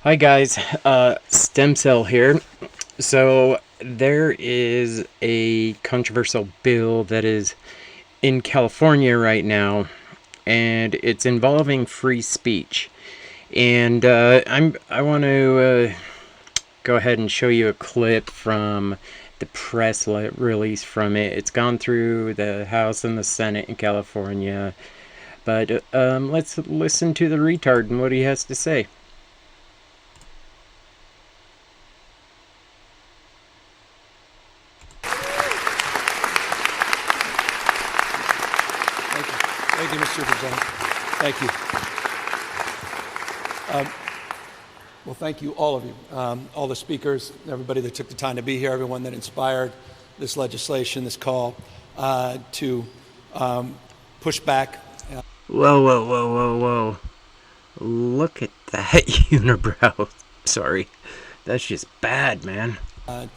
Hi guys, Stem Cell here. So there is a controversial bill that is in California right now, and it's involving free speech. And I want to go ahead and show you a clip from the press release from it. It's gone through the House and the Senate in California, but let's listen to the retard and what he has to say. Thank you, Mr. President. Thank you. Well, thank you, all of you, all the speakers, everybody that took the time to be here, everyone that inspired this legislation, this call to push back. Whoa, whoa, whoa, whoa, whoa. Look at that unibrow. Sorry. That's just bad, man.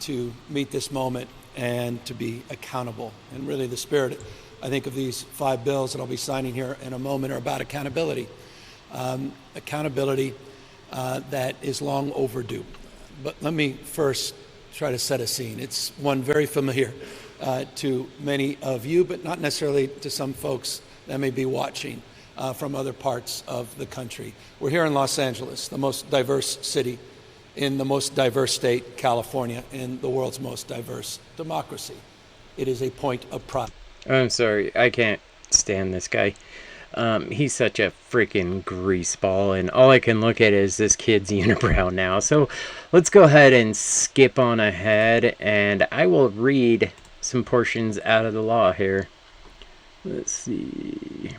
To meet this moment and to be accountable. And really the spirit, I think, of these 5 bills that I'll be signing here in a moment are about accountability. Accountability that is long overdue. But let me first try to set a scene. It's one very familiar to many of you, but not necessarily to some folks that may be watching from other parts of the country. We're here in Los Angeles, the most diverse city in the most diverse state, California, in the world's most diverse democracy. It is a point of pride. I'm sorry. I can't stand this guy. He's such a freaking greaseball, and all I can look at is this kid's unibrow now. So let's go ahead and skip on ahead, and I will read some portions out of the law here. Let's see.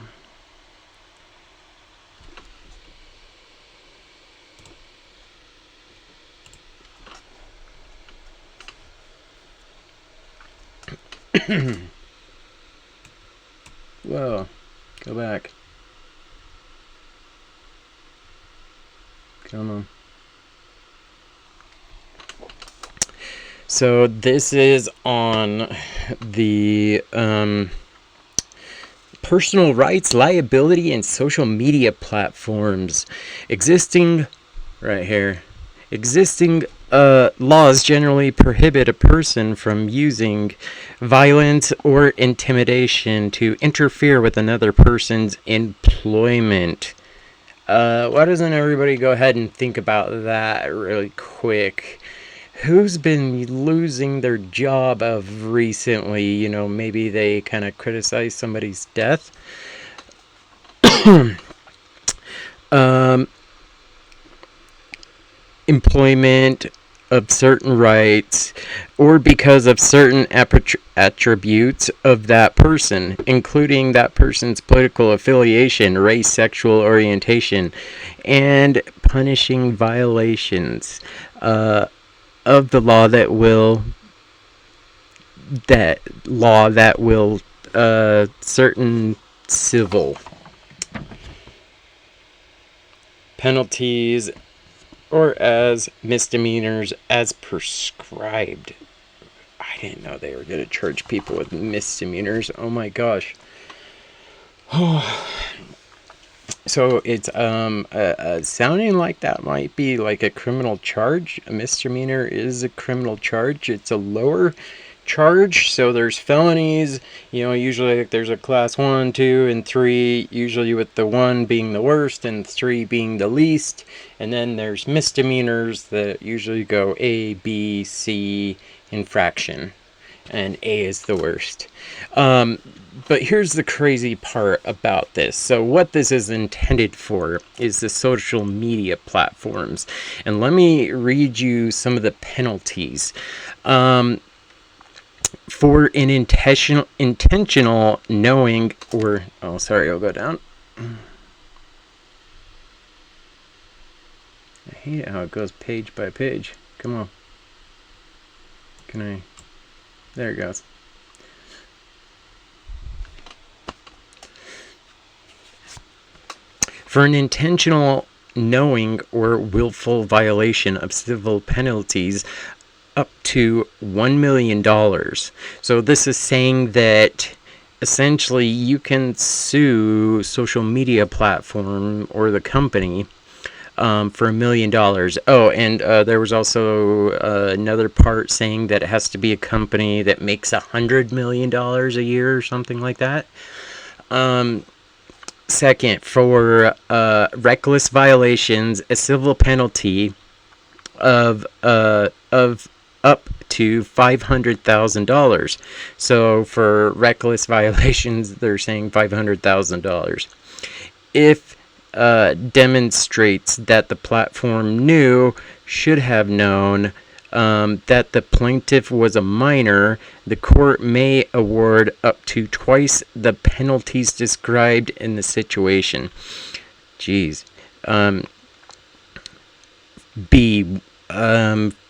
Whoa, go back. Come on. So this is on the personal rights, liability, and social media platforms. Existing, right here. Existing laws generally prohibit a person from using violence or intimidation to interfere with another person's employment. Why doesn't everybody go ahead and think about that really quick? Who's been losing their job of recently? You know, maybe they kind of criticize somebody's death. Employment of certain rights, or because of certain attributes of that person, including that person's political affiliation, race, sexual orientation, and punishing violations of the law that will certain civil penalties or as misdemeanors as prescribed. I didn't know they were going to charge people with misdemeanors. Oh my gosh. So it's sounding like that might be like a criminal charge. A misdemeanor is a criminal charge. It's a lower charge, so there's felonies, usually there's a class 1, 2, and 3, usually with the 1 being the worst and 3 being the least, and then there's misdemeanors that usually go A, B, C infraction, and A is the worst. But here's the crazy part about this. So what this is intended for is the social media platforms, and let me read you some of the penalties. For an intentional knowing or... Oh, sorry, I'll go down. I hate it how it goes page by page. Come on. Can I... There it goes. For an intentional knowing or willful violation of civil penalties up to $1 million. So this is saying that essentially you can sue social media platform or the company for $1 million. Oh, and there was also another part saying that it has to be a company that makes $100 million a year or something like that. Second, for reckless violations, a civil penalty of up to $500,000. So for reckless violations, they're saying $500,000. If demonstrates that the platform should have known that the plaintiff was a minor, the court may award up to twice the penalties described in the situation. Jeez. B.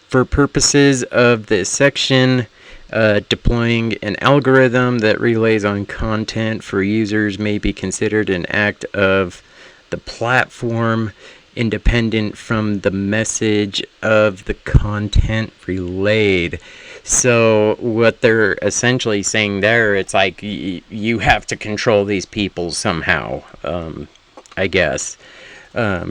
For purposes of this section, deploying an algorithm that relays on content for users may be considered an act of the platform independent from the message of the content relayed. So what they're essentially saying there, it's like you have to control these people somehow, I guess.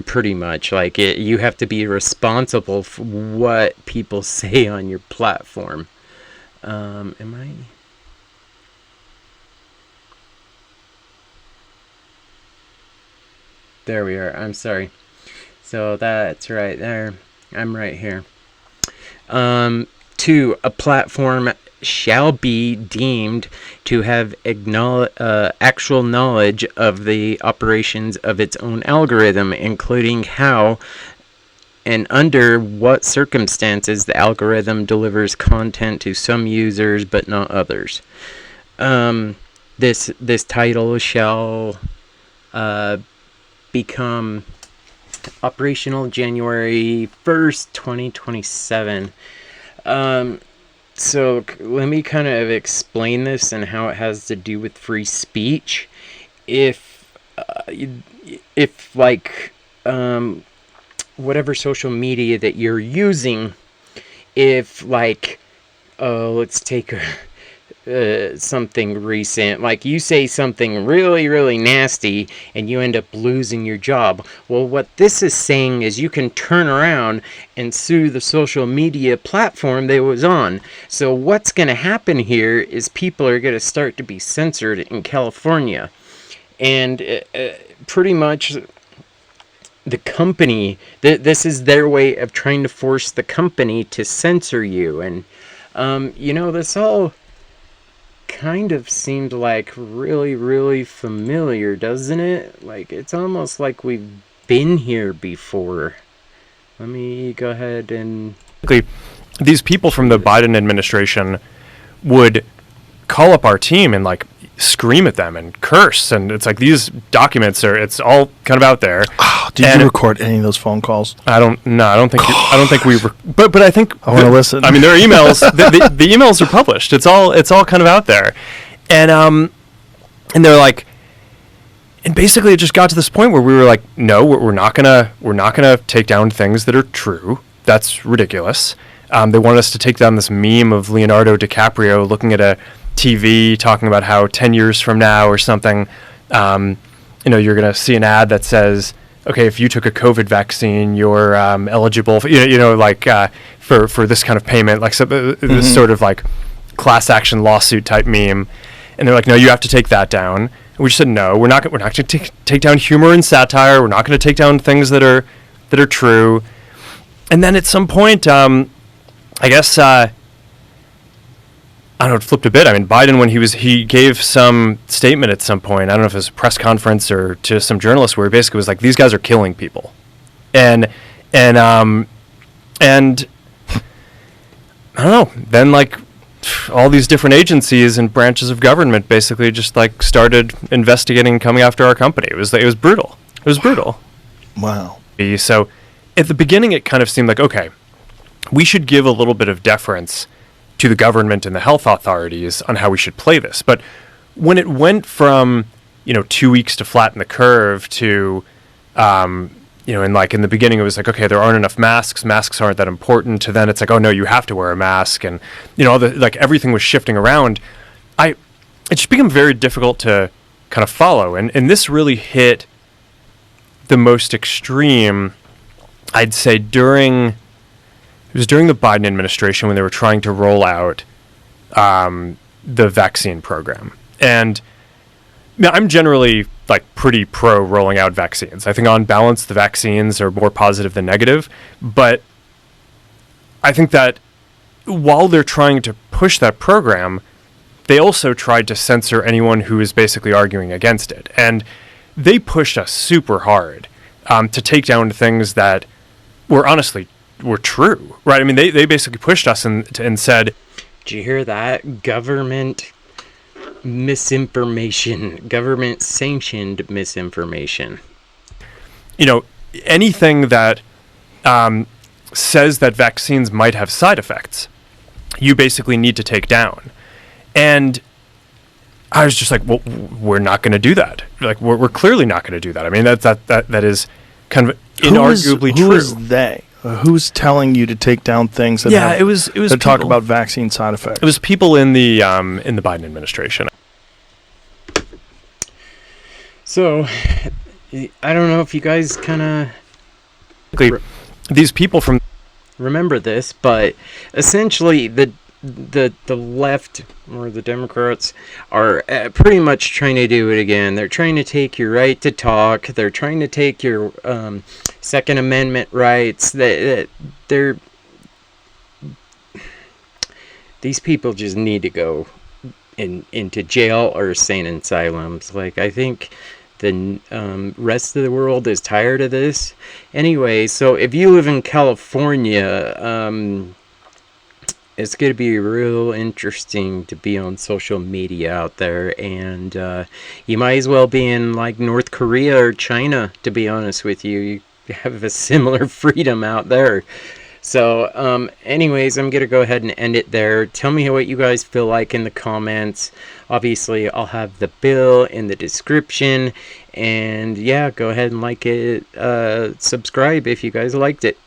Pretty much like you have to be responsible for what people say on your platform. Am I? There we are. I'm sorry. So that's right there. I'm right here. 2. A platform shall be deemed to have actual knowledge of the operations of its own algorithm, including how and under what circumstances the algorithm delivers content to some users but not others. This title shall become operational January 1st, 2027. So let me kind of explain this and how it has to do with free speech. If like whatever social media that you're using, if like let's take something recent, like you say something really, really nasty and you end up losing your job. Well, what this is saying is you can turn around and sue the social media platform that it was on. So what's going to happen here is people are going to start to be censored in California. And pretty much the company, this is their way of trying to force the company to censor you. And, this all kind of seemed like really, really familiar, doesn't it? Like, it's almost like we've been here before. Let me go ahead and... These people from the Biden administration would call up our team and, like, scream at them and curse, and it's like these documents it's all kind of out there. Did you record any of those phone calls? I don't think we but I think I want to listen. I mean, there are emails. the emails are published. It's all kind of out there, and they're like, and basically it just got to this point where we were like, no, we're not gonna take down things that are true. That's ridiculous. They wanted us to take down this meme of Leonardo DiCaprio looking at a TV talking about how 10 years from now or something, you're going to see an ad that says, okay, if you took a COVID vaccine, you're eligible for, for this kind of payment, like this sort of like class action lawsuit type meme. And they're like, no, you have to take that down. And we just said, no, we're not going to take down humor and satire. We're not going to take down things that are true. And then at some point, I guess, I don't know, it flipped a bit. I mean, Biden, when he gave some statement at some point, I don't know if it was a press conference or to some journalists, where he basically was like, these guys are killing people. And I don't know, then like all these different agencies and branches of government basically just like started investigating and coming after our company. It was brutal. It was brutal. Wow. So at the beginning, it kind of seemed like, okay, we should give a little bit of deference to the government and the health authorities on how we should play this. But when it went from, 2 weeks to flatten the curve to, and like in the beginning it was like, okay, there aren't enough masks aren't that important, to then it's like, oh no, you have to wear a mask, and, like everything was shifting around. It just became very difficult to kind of follow. And this really hit the most extreme I'd say during the Biden administration when they were trying to roll out the vaccine program. And now, I'm generally like pretty pro rolling out vaccines. I think on balance the vaccines are more positive than negative, but I think that while they're trying to push that program, they also tried to censor anyone who is basically arguing against it. And they pushed us super hard to take down things that were honestly were true, right? I mean, they basically pushed us and said, Did you hear that? Government misinformation, government sanctioned misinformation. you know, anything that says that vaccines might have side effects, you basically need to take down. And I was just like, well, we're not going to do that. Like, we're clearly not going to do that. I mean, that is kind of inarguably true. Who is they? Who's telling you to take down things that it was that talk people- about vaccine side effects? It was people in the Biden administration. So, I don't know if you guys kind of These people from remember this, but essentially the left or the Democrats are pretty much trying to do it again. They're trying to take your right to talk. They're trying to take your Second Amendment rights. They're these people just need to go into jail or insane asylums. Like, I think the rest of the world is tired of this. Anyway, so if you live in California, it's going to be real interesting to be on social media out there, and you might as well be in like North Korea or China, to be honest with you. You have a similar freedom out there. So anyways, I'm going to go ahead and end it there. Tell me what you guys feel like in the comments. Obviously, I'll have the bill in the description. And yeah, go ahead and like it. Subscribe if you guys liked it.